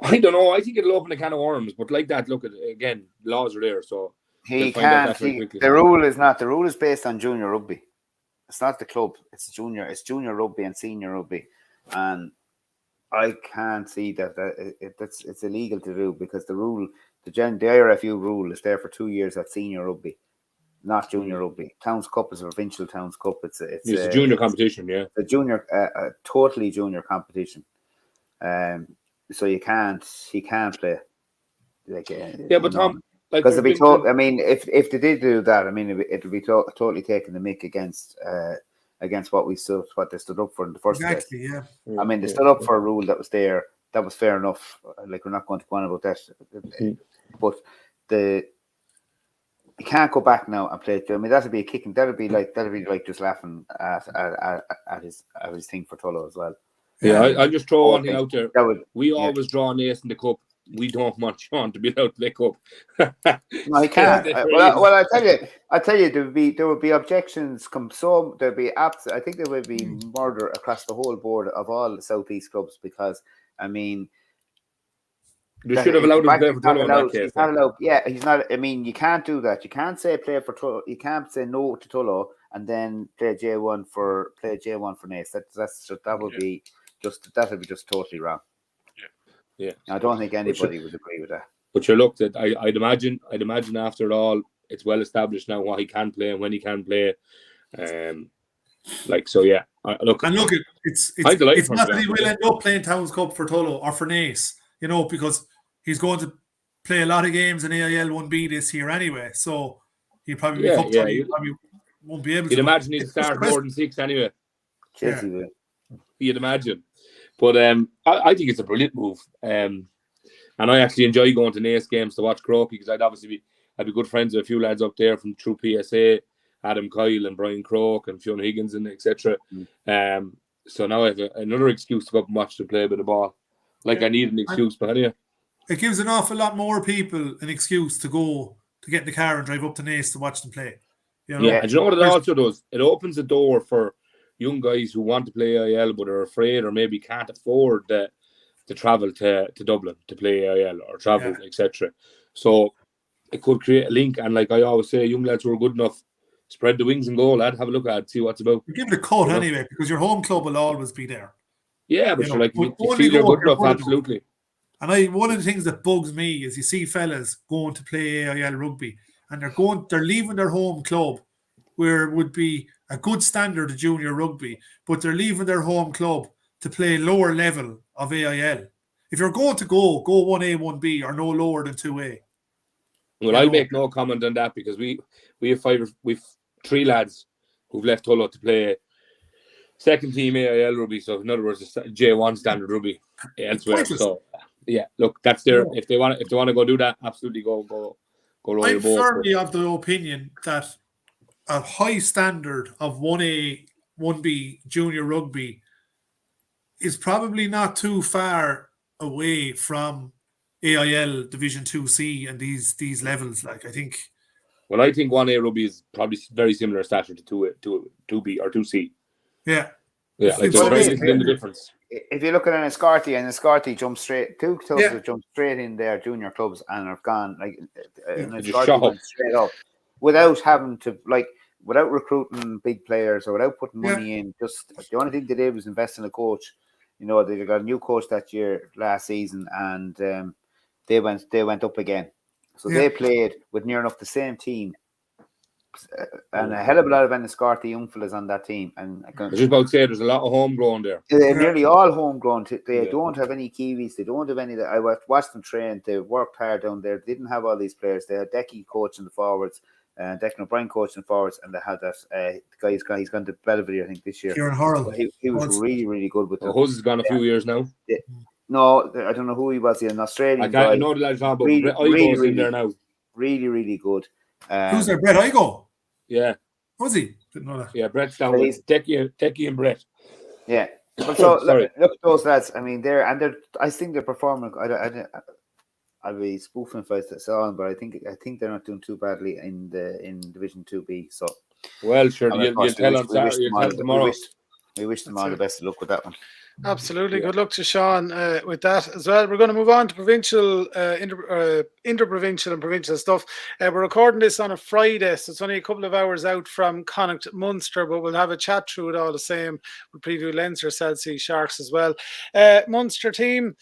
S3: I don't know. I think it'll open a can of worms. But like that, look, again, laws are there, so
S2: he can't. The rule is based on junior rugby. It's not the club. It's junior rugby and senior rugby, and I can't see that it's illegal to do, because the rule, the IRFU rule, is there for 2 years at senior rugby, not junior rugby. Towns Cup is a provincial Towns Cup. It's a
S3: junior competition, yeah.
S2: A junior, totally junior competition. So he can't play.
S3: But Tom,
S2: because it'd be if they did do that, it would be totally taking the mick against what they stood up for in the first place.
S4: Yeah.
S2: They stood up for a rule that was there. That was fair enough. Like, we're not going to go on about that. But you can't go back now and play. That'd be a kicking. That'd be like just laughing at his thing for Tullow as well.
S3: Yeah, I'll just throw one thing out there. We
S2: yeah.
S3: always draw Naas in the cup. We don't want Sean to be allowed to play cup.
S2: No, he can't. Well, I tell you, there would be objections. There'd be I think there would be murder across the whole board of all the Southeast clubs because, I mean,
S3: they should have allowed him to play for Tullow in that case.
S2: He's not allowed. Yeah, he's not. I mean, you can't do that. You can't say play for Tullow. You can't say no to Tullow and then play J1 for Naas. That would be just totally wrong.
S3: Yeah,
S2: I don't think anybody would agree with that.
S3: But you looked at, I'd imagine after it all, it's well established now what he can play and when he can play. So yeah, look,
S4: it's not that he will end up playing Towns Cup for Tullow or for Naas, because he's going to play a lot of games in AIL 1B this year anyway. So he'll probably be he probably won't be able to.
S3: You'd imagine he'd start more than 6 anyway.
S2: Yeah.
S3: You'd imagine. But I think it's a brilliant move. And I actually enjoy going to Naas games to watch Crokey because I'd be good friends with a few lads up there from through PSA, Adam Kyle and Brian Croke and Fiona Higgins and etc. So now I have another excuse to go up and watch them play a bit of ball. I need an excuse, but anyway.
S4: It gives an awful lot more people an excuse to go to get in the car and drive up to Naas to watch them play.
S3: Yeah, and you know what it also does? It opens the door for young guys who want to play AIL but are afraid or maybe can't afford to travel to Dublin to play AIL or travel, etc. So it could create a link. And like I always say, young lads who are good enough, spread the wings and go, lad. Have a look at it, see what's about.
S4: Give it a cut anyway, because your home club will always be there.
S3: Yeah, but you feel you're good enough, absolutely.
S4: And one of the things that bugs me is you see fellas going to play AIL rugby and they're leaving their home club where it would be a good standard of junior rugby, but they're leaving their home club to play lower level of AIL. If you're going to go 1A, 1B or no lower than 2A.
S3: Well, I'll make no comment on that because we have 3 lads who've left Tullow to play second team AIL rugby. So in other words, it's J1 standard rugby elsewhere. So yeah, look, that's their if they want to go do that, absolutely go roll your boat.
S4: I'm firmly of the opinion that a high standard of 1A, 1B junior rugby is probably not too far away from AIL Division 2C and these levels. I think
S3: 1A rugby is probably very similar stature to 2B or 2C.
S4: Yeah.
S3: Yeah, there's very little in the difference.
S2: If you look at Enniscorthy jumped straight, 2 clubs have jumped straight in their junior clubs and have gone Enniscorthy went straight up without having to without recruiting big players or without putting money in. Just the only thing they did was invest in a coach. They got a new coach that year last season, and they went up again. So they played with near enough the same team. And a hell of a lot of Enniscorthy young fellas on that team. And
S3: I was just about to say there's a lot of homegrown there.
S2: They're nearly all homegrown. They don't have any Kiwis. They don't have any. I watched them train. They worked hard down there. They didn't have all these players. They had Decky coaching the forwards, Declan O'Brien coaching the forwards, and they had that the guy he's gone to Belvedere, I think, this year.
S4: Kieran Hurrell.
S2: So he was really, really good with them.
S3: Huz has gone a few years now.
S2: Yeah. No, I don't know who he was. He's an Australian guy.
S3: I know the lad's on, but Brett Igo's in there now.
S2: Really, really good.
S4: Who's there? Brett Igo?
S3: Yeah.
S4: Was he? Didn't know that.
S3: Yeah, Brett's down with Decky and Brett.
S2: Yeah. So look at those lads. I mean, I think they're performing. I'd be spoofing if I saw them, but I think they're not doing too badly in Division 2B. So
S3: well, sure, you'll tell on Saturday. You'll tell tomorrow.
S2: We wish them all the best of luck with that one.
S1: Absolutely. Good luck to Sean with that as well. We're going to move on to provincial, interprovincial and provincial stuff. We're recording this on a Friday, so it's only a couple of hours out from Connacht Munster, but we'll have a chat through it all the same. We'll preview Leinster, Chelsea, Sharks as well. Munster team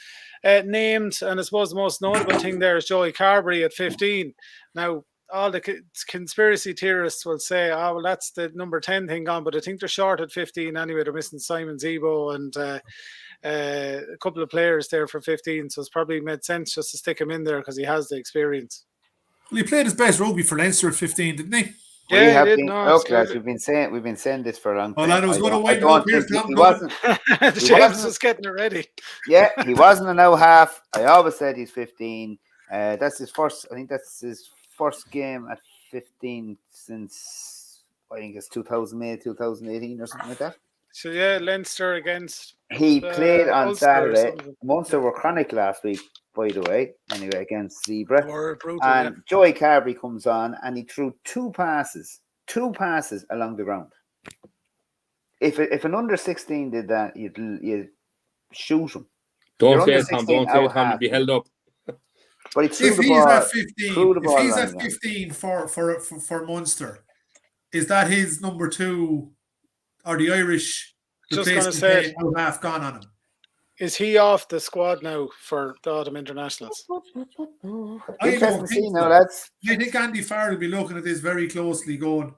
S1: named, and I suppose the most notable thing there is Joey Carberry at 15. Now, all the conspiracy theorists will say, well, that's the number 10 thing gone, but I think they're short at 15 anyway. They're missing Simon Zebo and a couple of players there for 15, so it's probably made sense just to stick him in there because he has the experience.
S4: Well, he played his best rugby for Leinster at 15, didn't he?
S1: Yeah, he did.
S2: Look, lads, we've been saying this for a long time.
S4: Well, I was going to wind up here.
S2: He wasn't.
S1: James was getting it ready.
S2: Yeah, he wasn't an out half. I always said he's 15. That's his first. I think that's his first game at 15 since I think it's 2018 or something like that.
S1: So yeah, Leinster against.
S2: He played on
S1: Ulster
S2: Saturday. Munster were chronic last week, by the way. Anyway, against Zebra.
S1: Brutal,
S2: and Joey Carberry comes on, and he threw two passes along the ground. If an under 16 did that, you'd shoot him.
S3: Don't say it, Tom. Don't say it, Tom. You'd be held up.
S2: But he threw
S4: if
S2: the
S4: he's
S2: ball,
S4: at 15, if he's at
S2: around
S4: 15 for Munster, is that his number 2, or the Irish replacement half gone on him?
S1: Is he off the squad now for the autumn internationals?
S4: I don't think so. I think Andy Farrell will be looking at this very closely, going,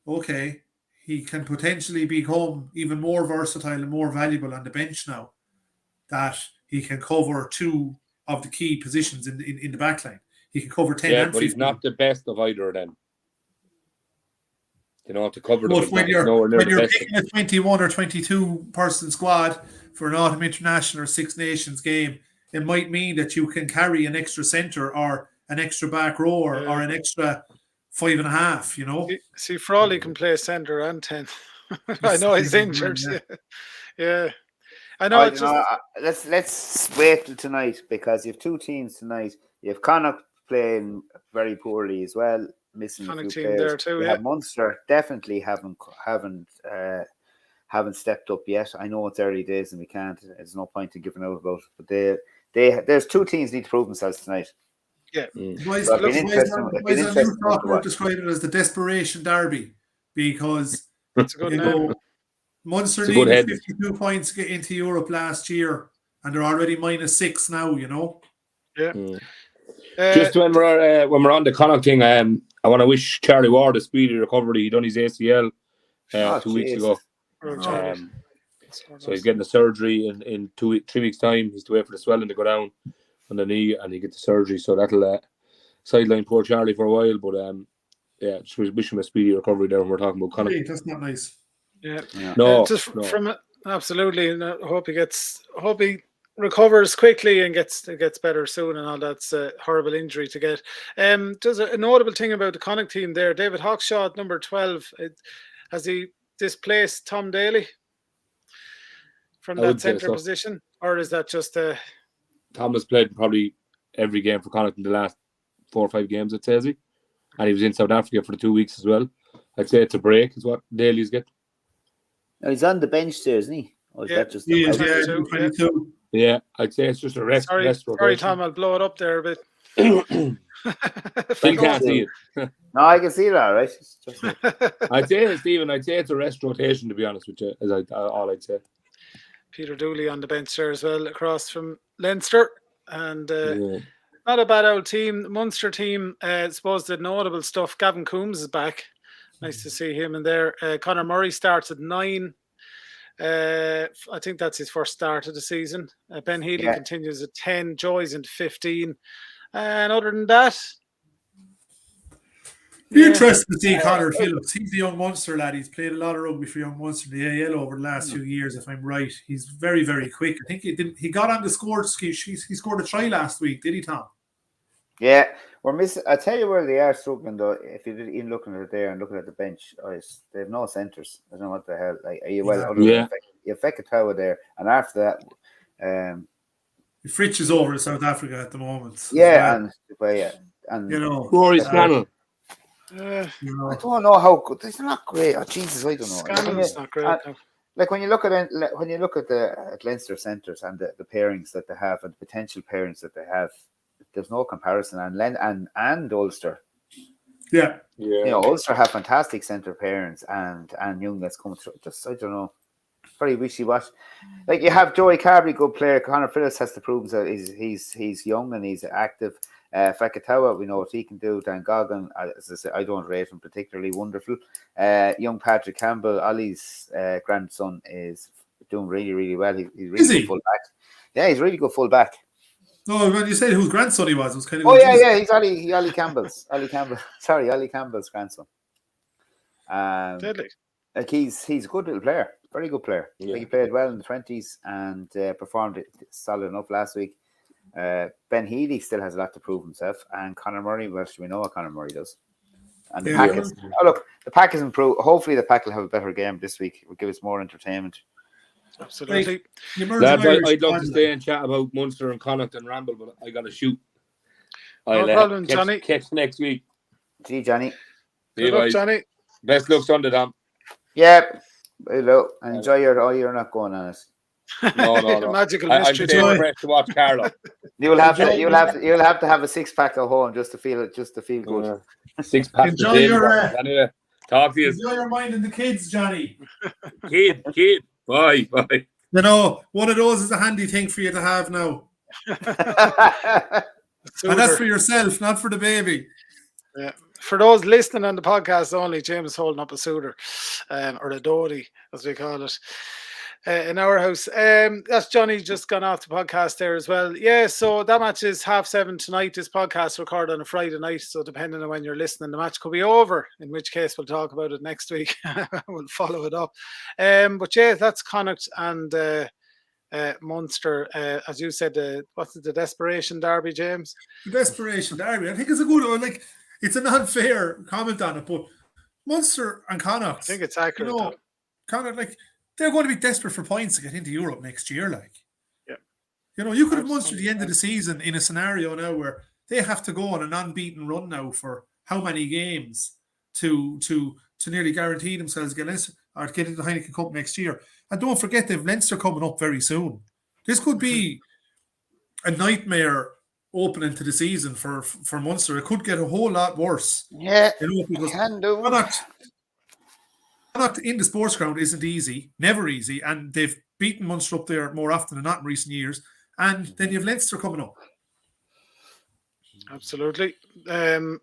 S4: okay, he can potentially become even more versatile and more valuable on the bench now, that he can cover 2 of the key positions in the back line. He can cover 10 and 15.
S3: But he's not the best of either of them. You know, to cover
S4: them.
S3: But
S4: when you're picking a 21 or 22 person squad for an autumn international or Six Nations game, it might mean that you can carry an extra centre or an extra back row or an extra 5.5, you know.
S1: See, Frawley can play centre and 10. I know he's injured. Yeah. I know.
S2: Let's wait till tonight, because you have 2 teams tonight. You have Connacht playing very poorly as well, missing a few players.
S1: There too,
S2: you have Munster definitely haven't stepped up yet. I know it's early days and we can't. There's no point in giving out about it. But there's 2 teams need to prove themselves tonight.
S1: Yeah.
S4: Describe it as the Desperation Derby, because
S1: it's a good name.
S4: Munster needed 52 points to get into Europe last year, and they're already -6 now, you know.
S1: Yeah.
S3: Just when we're on the Connacht thing, I want to wish Charlie Ward a speedy recovery. He done his ACL 2 weeks ago. So he's getting the surgery in 3 weeks' time. He's to wait for the swelling to go down on the knee, and he get the surgery. So that'll sideline poor Charlie for a while. But just wish him a speedy recovery there when we're talking about Connacht.
S4: Hey, that's not nice.
S1: Yeah.
S3: No.
S1: From it, absolutely. And I hope he recovers quickly and gets better soon, and all. That's a horrible injury to get. Just a notable thing about the Connacht team there, David Hawkshaw, number 12, has he displaced Tom Daly from that centre position, or is that just
S3: Tom has played probably every game for Connacht in the last 4 or 5 games, I'd say, has he? And he was in South Africa for the 2 weeks as well. I'd say it's a break is what Daly's get.
S2: No, he's on the bench there, isn't he? Or is that just
S4: 22?
S3: Yeah, I'd say it's just a rest.
S1: Sorry, Tom, I'll blow it up there a bit.
S3: Phil can't see it.
S2: No, I can see that, right?
S3: I'd say, Stephen, it's a rest rotation, to be honest with you, all I'd say.
S1: Peter Dooley on the bench there as well, across from Leinster. And not a bad old team. The Munster team, I suppose the notable stuff, Gavin Coombs is back. Nice to see him in there. Conor Murray starts at 9. I think that's his first start of the season. Ben Healy continues at 10. Joy's into 15. And other than that,
S4: be interesting to see Conor Phillips. He's a young Munster lad. He's played a lot of rugby for young Munster in the AL over the last few years, if I'm right. He's very, very quick. I think he got on the score. He scored a try last week, did he, Tom?
S2: Yeah, we're missing. I tell you where they are struggling though. If you're even looking at it there and looking at the bench, they have no centres. I don't know what the hell. You have Fekatoa there, and after that,
S4: Fritsch is over in South Africa at the moment.
S2: And
S4: you know,
S3: Rory Scannell.
S2: I don't know how good. It's not great. Oh Jesus, I don't know.
S1: Scannell's not great.
S2: Like when you look at the Leinster centres and the pairings that they have and the potential pairings that they have, there's no comparison. And Ulster.
S4: Yeah.
S2: You know, Ulster have fantastic centre pairings and young that's coming through. Just I don't know. Very wishy-washy. Like you have Joey Carberry, good player. Conor Phillips has to prove that he's young and he's active. Fekatoa, we know what he can do. Dan Goggin, as I say, I don't rate him particularly wonderful. Young Patrick Campbell, Ollie's grandson, is doing really, really well. He's really good full-back. Yeah, he's really good full-back.
S4: No, when you said whose grandson he was, it was kind of.
S2: Oh yeah, he's Ollie Campbell's. Ollie Campbell's grandson.
S1: Deadly.
S2: Like he's a good little player, very good player.
S3: Yeah.
S2: He played well in the 20s and performed solid enough last week. Ben Healy still has a lot to prove himself, and Conor Murray, well, we know what Conor Murray does. And the pack is, the pack is improved. Hopefully the pack will have a better game this week. It will give us more entertainment.
S1: Absolutely.
S3: Lads, I'd love to stay and chat about Munster and Connacht and ramble, but I got to shoot.
S1: No problem, Johnny.
S3: Catch next week.
S2: See you, Johnny.
S1: Good luck, Johnny.
S3: Best luck Sunday, Tom.
S2: Yep. Hello. And enjoy you're not going on it.
S3: No.
S1: Magical mystery.
S3: I'm fresh to watch Carlow.
S2: You'll have to have a 6-pack at home just to feel good.
S3: 6-pack.
S4: Enjoy your
S3: anyway, talk to you.
S4: Enjoy your mind and the kids, Johnny.
S3: Kid. Bye.
S4: You know, one of those is a handy thing for you to have now. And that's for yourself, not for the baby.
S1: Yeah. For those listening on the podcast only, James is holding up a suitor, or a dory, as we call it, in our house. That's Johnny just gone off the podcast there as well. Yeah, so that match is 7:30 tonight. This podcast recorded on a Friday night, so depending on when you're listening, the match could be over, in which case we'll talk about it next week. We'll follow it up. But yeah, that's Connacht and Munster, as you said, what's it, the Desperation Derby, James?
S4: The Desperation Derby. I think it's a good one. Like, it's an unfair comment on it, but Munster and Connacht,
S1: I think it's accurate.
S4: You know, Connacht, like, they're going to be desperate for points to get into Europe next year. Like,
S1: yeah,
S4: you know, you could have Munster at the end of the season in a scenario now where they have to go on an unbeaten run now for how many games to nearly guarantee themselves get Leinster or get into the Heineken Cup next year. And don't forget, they've Leinster coming up very soon. This could be a nightmare opening to the season for Munster. It could get a whole lot worse.
S2: Yeah,
S4: you know, because Connacht in the sports ground isn't easy, never easy, and they've beaten Munster up there more often than not in recent years. And then you have Leinster coming up.
S1: Absolutely. A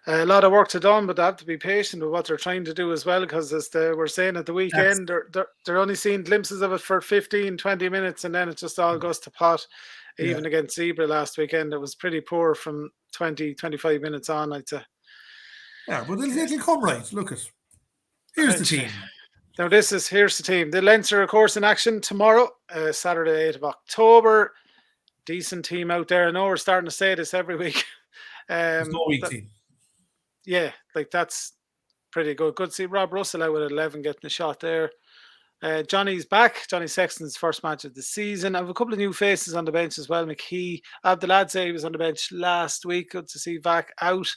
S1: lot of work to done, but they have to be patient with what they're trying to do as well, because as they were saying at the weekend, they're only seeing glimpses of it for 15, 20 minutes, and then it just all goes to pot. Even against Zebra last weekend, it was pretty poor from 20, 25 minutes on, I'd say.
S4: Yeah, but it'll come right. Look at here's the team.
S1: Now here's the team. The Leinster, of course, in action tomorrow, Saturday, 8th of October. Decent team out there. I know we're starting to say this every week.
S4: There's no weak team.
S1: Yeah, like that's pretty good. Good to see Rob Russell out with 11 getting a shot there. Johnny's back. Johnny Sexton's first match of the season. I have a couple of new faces on the bench as well. McKee, Abdeladze was on the bench last week. Good to see Vac out.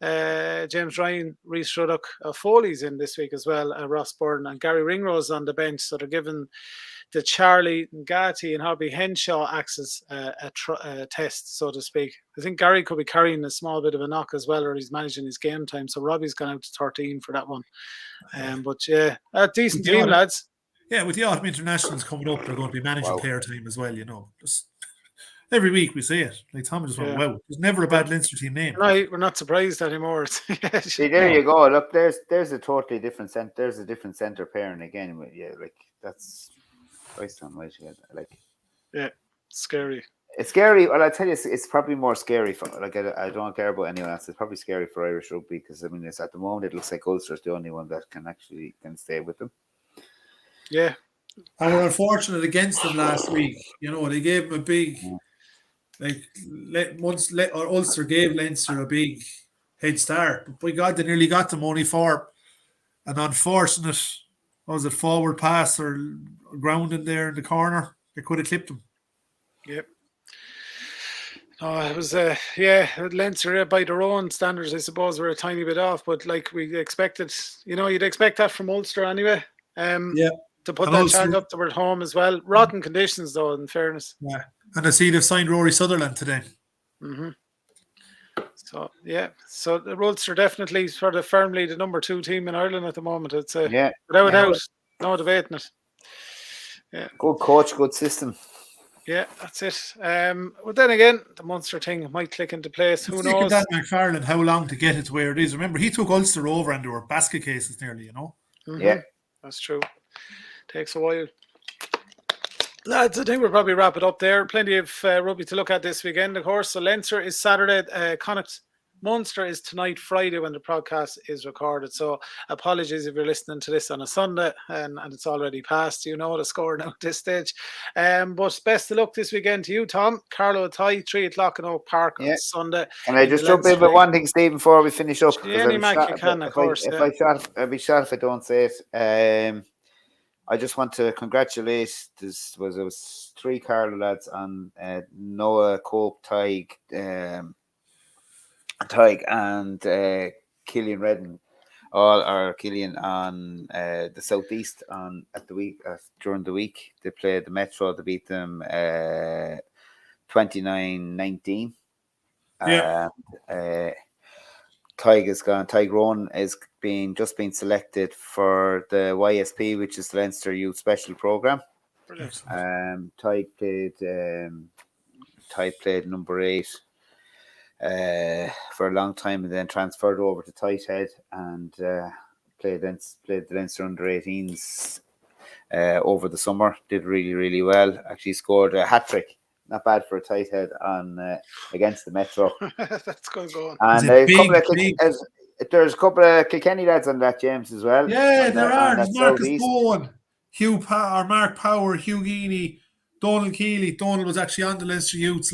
S1: James Ryan, Rhys Ruddock, Foley's in this week as well. Ross Byrne and Gary Ringrose on the bench. So they're giving the Charlie Ngati and Hobby Henshaw access a test, so to speak. I think Gary could be carrying a small bit of a knock as well, or he's managing his game time. So Robbie's gone out to 13 for that one. But yeah, a decent team, lads.
S4: Yeah, with the autumn internationals coming up, they're going to be managing player time as well, you know. Just every week we say it. Like Tom just went, wow, there's never a bad Leinster team name.
S1: Right, we're not surprised anymore.
S2: See, there you go. Look, there's a totally different center. There's a different center pairing again. Yeah, like that's Christ on my head. Like,
S1: yeah, scary.
S2: It's scary. Well, I tell you, it's probably more scary for like I don't care about anyone else. It's probably scary for Irish rugby because I mean, it's at the moment it looks like Ulster's the only one that can stay with them.
S1: Yeah,
S4: and we're unfortunate against them last week. You know, they gave them a big, Ulster gave Leinster a big head start. But by God, they nearly got them only for an unfortunate, forward pass or grounding there in the corner. They could have clipped them.
S1: Yep. Oh, it was Leinster by their own standards, I suppose, were a tiny bit off, but like we expected, you know, you'd expect that from Ulster anyway. To put that challenge up toward home as well. Rotten conditions, though, in fairness.
S4: Yeah, and I see they've signed Rory Sutherland today.
S1: Mm-hmm. So so the Ulster definitely sort of firmly the number 2 team in Ireland at the moment. It's without doubt, no debating it. Yeah,
S2: good coach, good system.
S1: Yeah, that's it. But then again, the Munster thing might click into place. Who knows?
S4: That McFarland, how long to get it to where it is? Remember, he took Ulster over and there were basket cases nearly, you know.
S1: Mm-hmm. Yeah, that's true. Takes a while. Lads, I think we'll probably wrap it up there. Plenty of rugby to look at this weekend, of course. So Leinster is Saturday, Connacht Munster is tonight, Friday, when the podcast is recorded. So apologies if you're listening to this on a Sunday and it's already past. You know the score now at this stage. But best of luck this weekend to you, Tom. Carlow and Athy, 3 o'clock in Oak Park on Sunday.
S2: Can I just jump in with one thing, Steve, before we finish up?
S1: Any man you can, of course.
S2: I'll be shot if I don't say it. I just want to congratulate. It was 3 Carlow lads on Noah, Cope, Tig, and Killian Redden, Killian on the Southeast during the week. They played the Metro. They beat them 29-19.
S4: Yeah.
S2: Tig is gone. Tyrone is just been selected for the YSP, which is the Leinster Youth Special Program.
S1: Brilliant.
S2: Tig played number 8 for a long time, and then transferred over to tight head and played the Leinster under 18s over the summer. Did really, really well. Actually scored a hat trick. Not bad for a tight head on against the Metro.
S1: That's good going.
S2: And there's a couple of Kilkenny lads on that, James, as well.
S4: Yeah, there are. There's Marcus Bowen, Mark Power, Hugh Geaney, Donald Keeley. Donald was actually on the Leinster Youths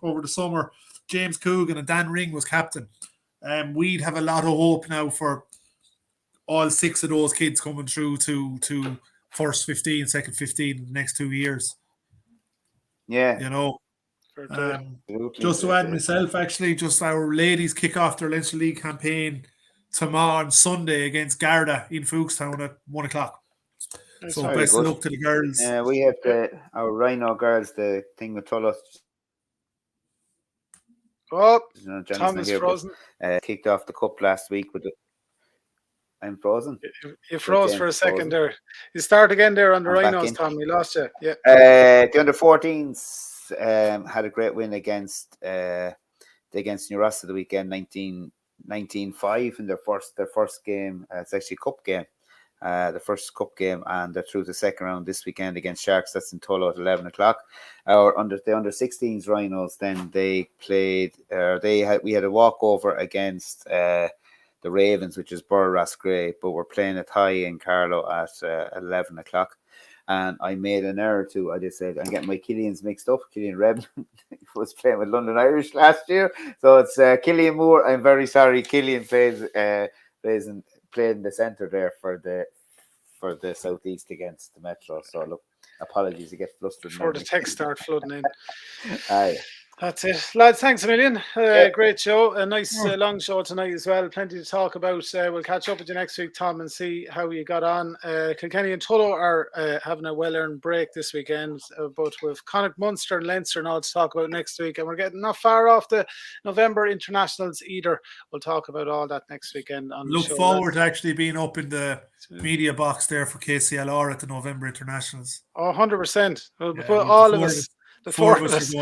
S4: over the summer. James Coogan and Dan Ring was captain. We'd have a lot of hope now for all 6 of those kids coming through to first 15, second 15 in the next 2 years.
S2: Yeah.
S4: You know. Just to add myself, actually, just our ladies kick off their Leinster League campaign tomorrow on Sunday against Garda in Foulkstown at 1 o'clock. So best of luck to the girls.
S2: We have our Rhino girls, the thing with Tullow.
S1: Oh, Tom is frozen.
S2: Kicked off the cup last week with the. I'm frozen.
S1: You froze for a second there. You start again there on the Rhinos, Tom. We lost you. Yeah.
S2: The under 14s had a great win against New Ross the weekend, 19-5 in their first game. It's actually a cup game. The first cup game, and they're through the second round this weekend against Sharks. That's in Tullow at 11 o'clock. The under 16s Rhinos, then they played. We had a walkover against the Ravens, which is Burr Roscrea, but we're playing a tie in Carlow at 11 o'clock. And I made an error too. I just said I'm getting my Killians mixed up. Killian Redden was playing with London Irish last year, so it's Killian Moore. I'm very sorry. Killian plays played in the centre there for the Southeast against the Metro. So look, apologies, I get flustered
S1: before the text start flooding in.
S2: Aye.
S1: That's it, lads. Thanks a million. Great show, a nice long show tonight as well. Plenty to talk about. We'll catch up with you next week, Tom, and see how you got on. Kilkenny and Tullow are having a well-earned break this weekend, but with Connacht, Munster and Leinster and all to talk about next week, and we're getting not far off the November internationals either. We'll talk about all that next weekend on
S4: Look
S1: the show,
S4: forward to actually being up in the media box there for KCLR at the November internationals.
S1: 100%. We'll put all of us. The 4 of us,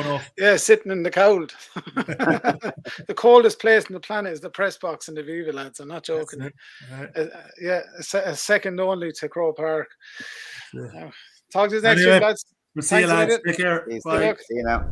S1: sitting in the cold. The coldest place on the planet is the press box in the Viva, lads. I'm not joking. A second only to Crow Park. Talk to you next week, lads.
S4: We'll see you, lads. Take care.
S2: Bye. See you now.